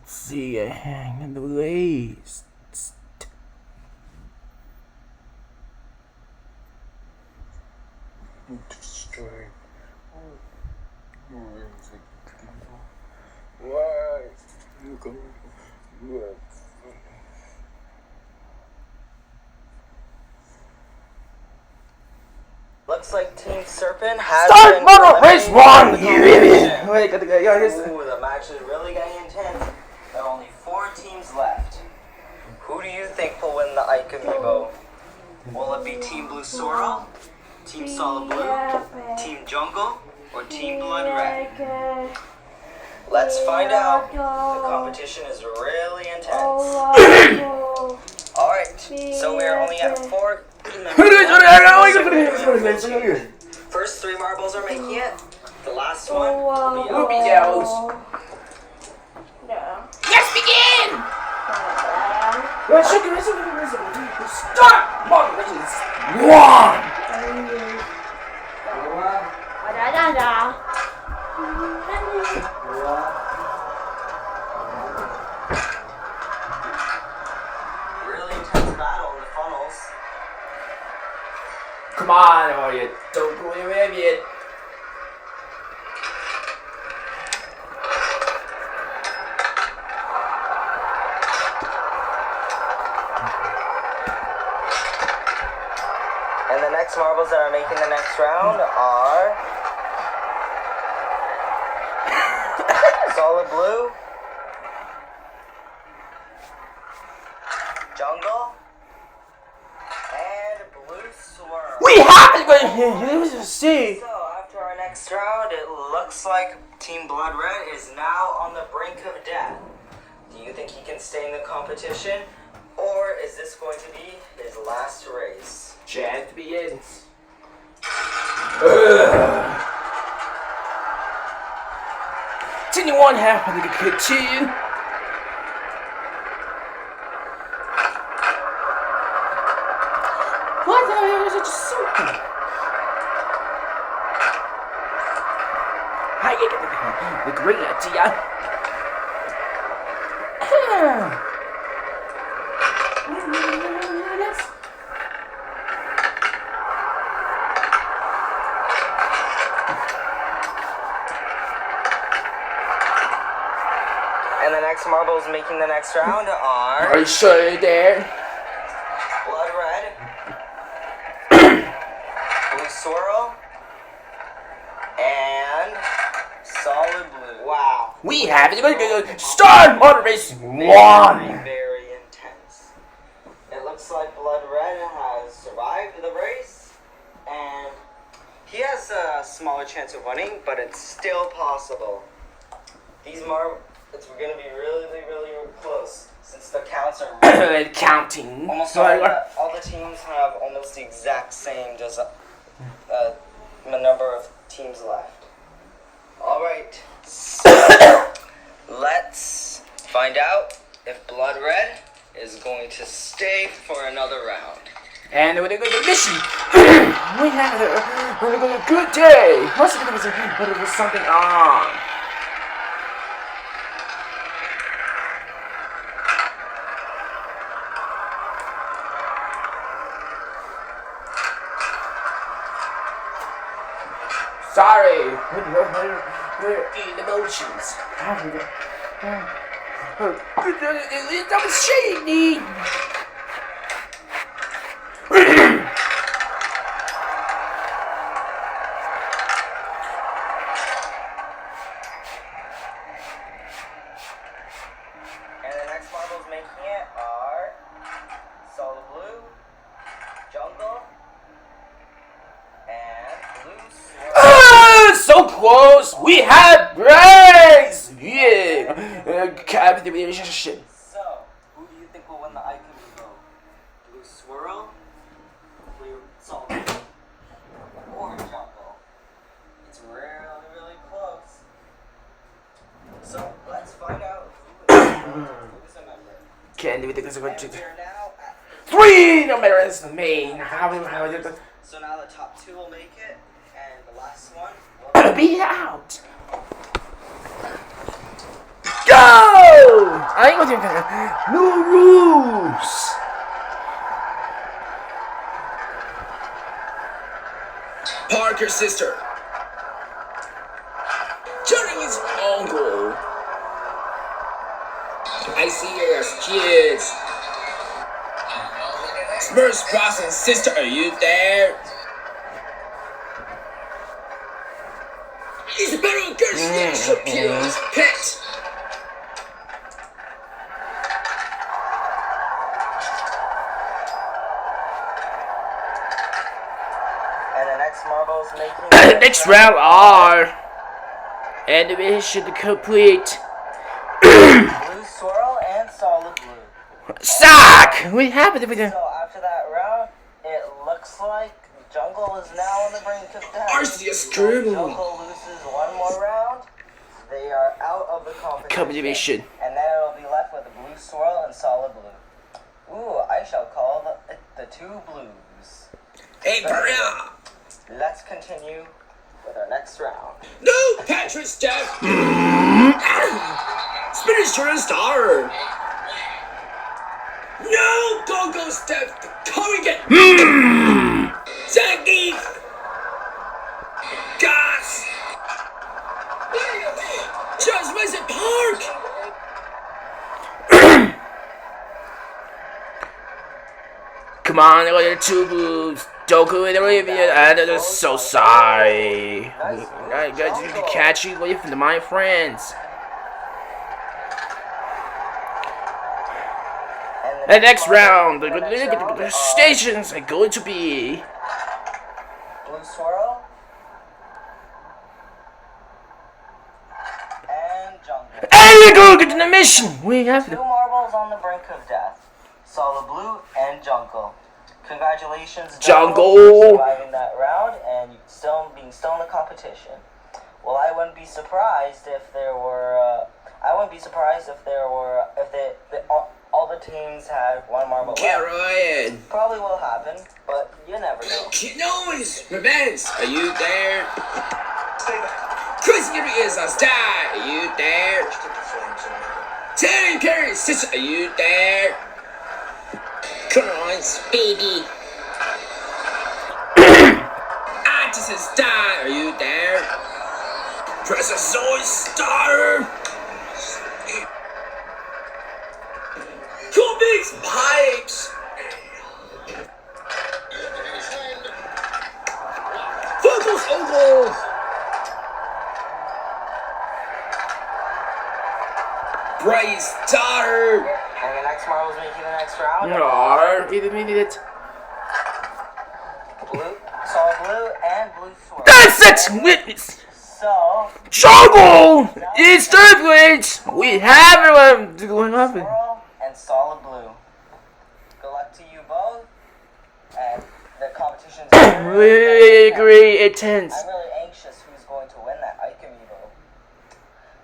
See a hang in the waist. Destroy. Why? You go. Looks like Team Serpent has Start motor race one! Ooh, the match is really getting intense. There are only 4 teams left. Who do you think will win the Ike Amiibo? Will it be Team Blue Sorrel, Team Solid Blue, Team Jungle, or Team Blood Red? Let's find out. The competition is really intense. Alright, so we're only at 4 First 3 marbles are making it. The last one will be Ruby out. Yells. Let's begin! Start motor races one! Really intense battle in the funnels. Come on, Elliot. Don't go away yet. And the next marbles that are making the next round are Solid Blue, Jungle, and Blue Swirl. We have to go. See. So after our next round, it looks like Team Blood Red is now on the brink of death. Do you think he can stay in the competition, or is this going to be his last race? Chance begins. Didn't one happen to the kitchen? What the hell is it something? Hi, the great idea. And the next marbles making the next round are Are you sure you're there? Blood Red, Blue Swirl, and Solid Blue. Wow. We have it. Start motor race one. Very intense. It looks like Blood Red has survived the race, and he has a smaller chance of winning, but it's still possible. These it's going to be really, really close, since the counts are really Counting. almost all the teams have almost the exact same number of teams left. All right, so let's find out if Blood Red is going to stay for another round. And we're going to mission. We had a good day. Most of it was something on. Sorry, we're in emotions. That was shady. And the next marbles making it are Solid Blue, Jungle, and Blue Swirl. So close. We have brains. Yeah. Captain relationship. So, who do you think will win the Ike Amiibo? Blue Swirl, Blue Solid Blue, or Jungle? It's really close. So, let's find out who is a member. Candy with the And we're now at 3 no matter as the main. How So now the top 2 will make it, and the last one will be out. Go! ain't gonna do that. No rules. Parker's sister. Johnny's uncle. I see you as kids. Smurf's Brosnan's sister, are you there? Isabella Garcia Shapiro's pet. And the next marbles making Next round are animation complete. blue swirl and solid blue. Suck! We have it with them. So after that round, it looks like Jungle is now on the brink of death. Arceus If Scribble. Jungle loses one more round, they are out of the Competition. And then it'll be left with a blue swirl and solid blue. Ooh, I shall call the two blues. Hey, Maria. Let's continue with our next round. No, Patrick Steph. Spinach turn star. No, go Steph. Come again. Zaggy. Gas. Just miss it, Park. Come on, there are two blues. Doku and Olivia, I'm so sorry. I got to catch you away from my friends. The next round, the stations are going to be Blue swirl and Jungle. and we go get to the mission. We have Two to. marbles on the brink of death. Solid blue and Jungle. Congratulations, Jungle. for surviving that round and being still in the competition. Well, I wouldn't be surprised if there were. All the teams had one marble left. Caroline. Probably will happen, but you never know. Noise. Revenge. Are you there? Chris is a star. Are you there? Terry Carey's sister. Are you there? Come on, baby. Artist is star. Are you there? Princess Zoe star. Cool Big's pipes. Focus Opals. Bryce daughter. And the next marble's making the next round. No, either minute. Blue, solid blue, and blue swirl. That's it, witness. So, Jungle is third place. We have it going up. swirl and solid blue. Good luck to you both. And the competition's We agree, intense. I'm really anxious who's going to win that Ike Amiibo.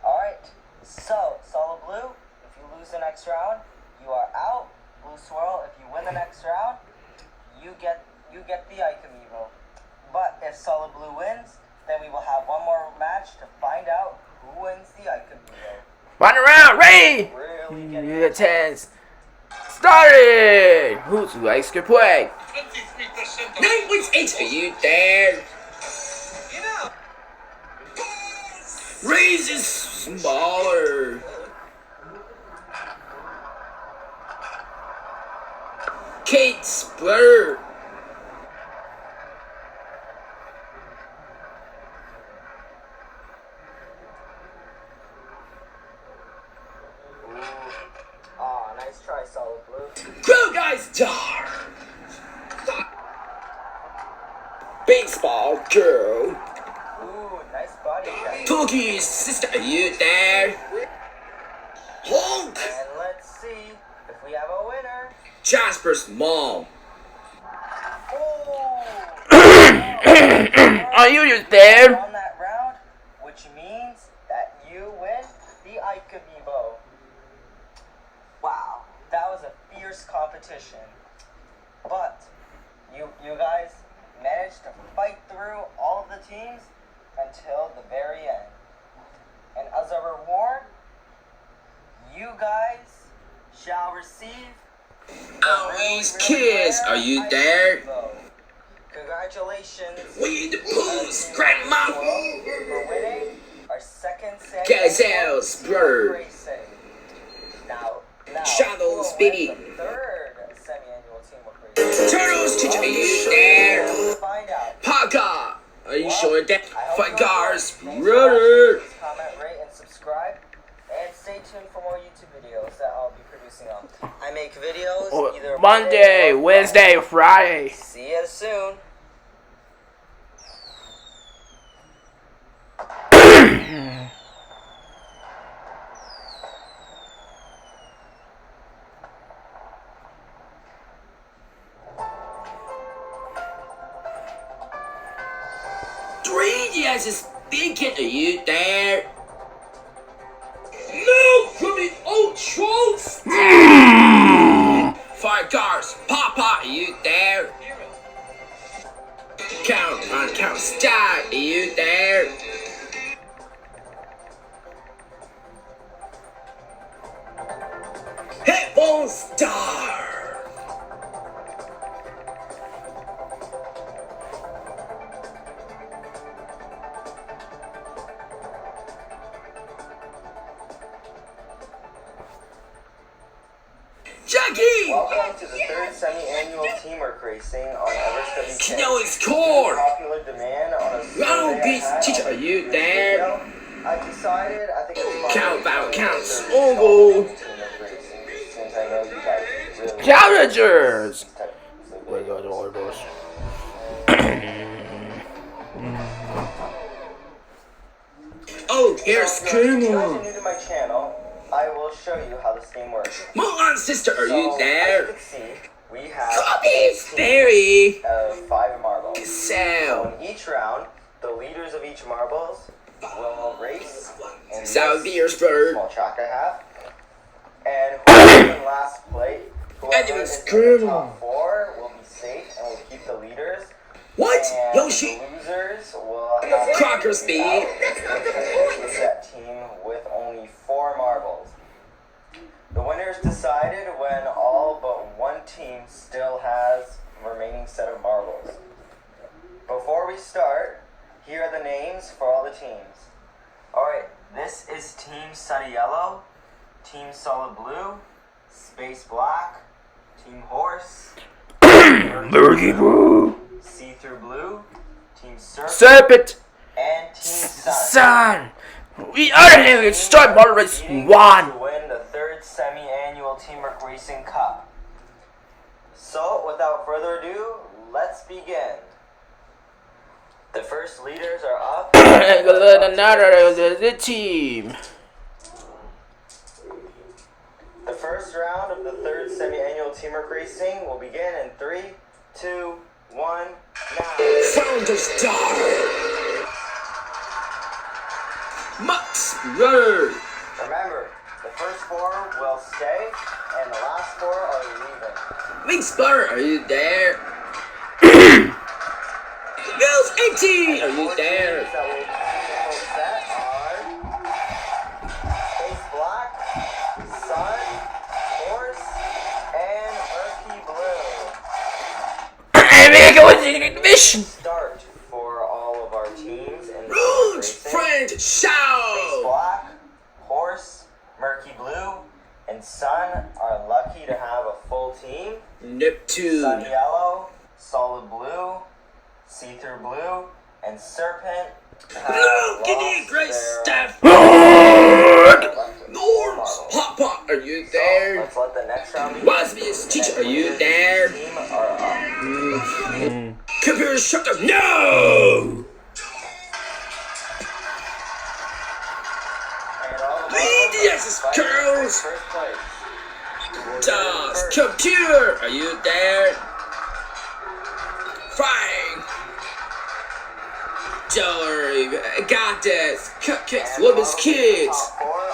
Alright, so solid blue, if you lose the next round, you are out. Blue swirl, if you win the next round, you get the Ike Amiibo. But if solid blue wins, then we will have one more match to find out who wins the Ike Amiibo. Run around, ready? Really getting Intense. Started. Who's likes to play? 9.8. Are you there? Raise is smaller. Kate Splitter. Aw, nice try, solid blue. Crow Guy Star. Baseball Girl. Ooh, nice body check. Pookie's sister, are you there? Hulk. And let's see if we have a winner. Jasper's mom. Are you just there? Won that round, which means that you win the Ike Amiibo. Wow, that was a fierce competition. But you guys managed to fight through all of the teams until the very end. And as a reward, you guys shall receive Always kids, are you there? Congratulations. We the Pooh's grandma. For winning our second semi-annual Gazelles, brother. racing. Now, Shadows, who will win Speedy. the third semi-annual teamwork racing? Turtles, teacher, are you there? Let's find out. Paka, are you sure that? I hope Fight you cars, enjoyed. Thanks for brother. watching. Please comment, rate, and subscribe. And stay tuned for more YouTube videos that I'll be producing on. I make videos either Monday, or Wednesday, Friday. See you soon. Three yes is thinking, are you there? No, coming old trolls. Fight cars, Papa, are you there? Count, star, are you there? Headphone star. Jackie! Welcome to the third semi-annual teamwork racing on Everest WK. Snow is core. Popular demand on a Ronald survey I Beats, had teacher, on are the you YouTube there? video. I decided I think it's fun. Count, bow, counts. to Oh, teamwork racing, since I know you guys really Challengers. like type of Wait, videos. all those. oh, here's So, if you guys are Kumo. new to my channel, I will show you how this game works. Mulan sister, are So, you as there? you can see, we have Copy's 18 Fairy. 5 marbles. So, In each round, the leaders of each marbles will race in South this Beers bird. small track I have. And whoever in last place, And whoever it was is in the Grandma. top 4 will be safe and will keep the leaders. What? And Yoshi. the losers will have Crocker to speed. out and leave that team with only 4 marbles. The winner is decided when all but one team still has remaining set of marbles. Before we start, here are the names for all the teams. Alright, this is Team Sunny Yellow, Team Solid Blue, Space Black, Team Horse, Murky Boo. See-Through Blue, Team Serpent, Serpent. and Team Sun. Sun. We are having start model race Competing 1. to win the third semi-annual Teamwork Racing Cup. So, without further ado, let's begin. The first leaders are up. Another the team. The first round of the third semi-annual Teamwork Racing will begin in 3, 2, 1, now. Founder star. Max Bird. Remember, the first 4 will stay, and the last 4 are leaving. Lynx Bird, are you there? Girls 18, are you 4 there? teams that will be in full set are Space Black, Sun, Horse, and Murky Blue. I'm gonna go into the mission. Start for all of our teams in the Rouge racing. Friend Space Show. Black, Horse, Murky Blue, and Sun are lucky to have a full team. Sun Neptune. Yellow, Solid Blue, See-Through Blue, and Serpent have Look at the lost great their stuff. elected Norms. marbles. Papa, are you So, there? let's let the next round begin. Wasbius teacher, are you there? Team are up. Computer shut up. No! And all the BDS's marbles are fighting girls. for first place. Does computer, are you there? Fine. Dora, got this. Cupcakes, And Women's all the Kids. top 4